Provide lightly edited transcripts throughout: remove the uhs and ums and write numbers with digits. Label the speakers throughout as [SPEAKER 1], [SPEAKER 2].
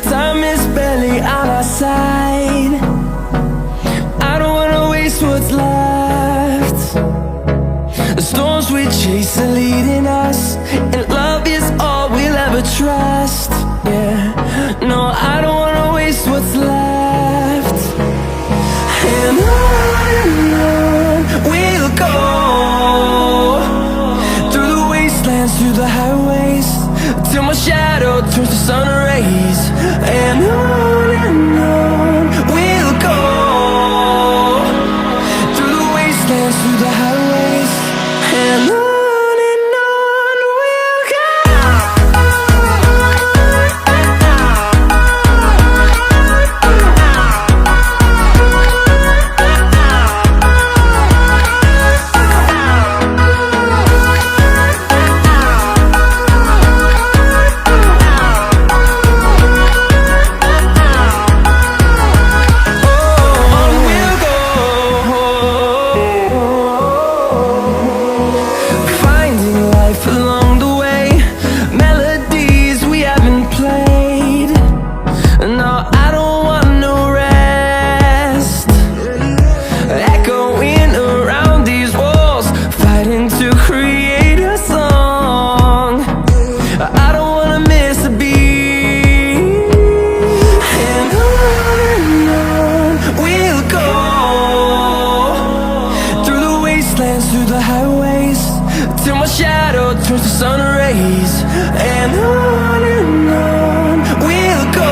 [SPEAKER 1] Time is barely on our side. I don't wanna waste what's left. The storms we chase are leading us, and love is all we'll ever trust. Yeah, no, I don't wanna waste what's left. And on we'll go, through the wastelands, through the highways, till my shadow turns to sun rays. And on we'll go, through the wastelands, through the highways, and on. Through the highways, till my shadow turns to sun rays. And on we'll go,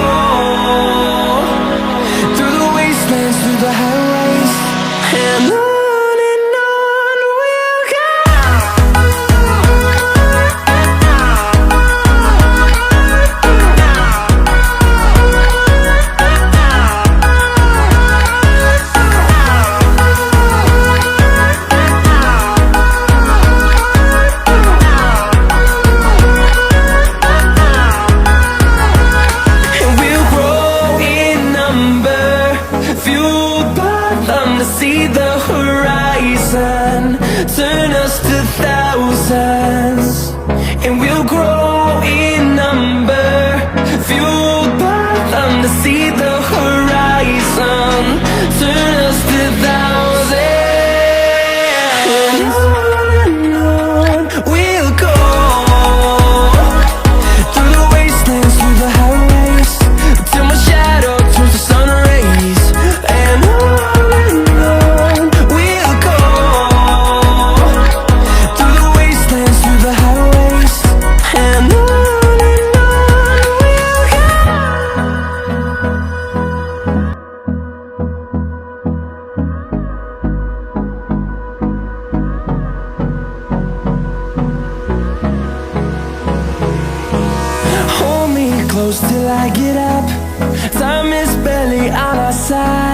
[SPEAKER 1] through the wastelands, through the highways, and on. See the horizon turn us to thousands, and we'll grow in number, fueled by them. To see the horizon turn us to thousands, and on we'll go, through the wastelands, through the highways, till my shadow turns to sun rays. And on close till I get up. Time is barely on our side.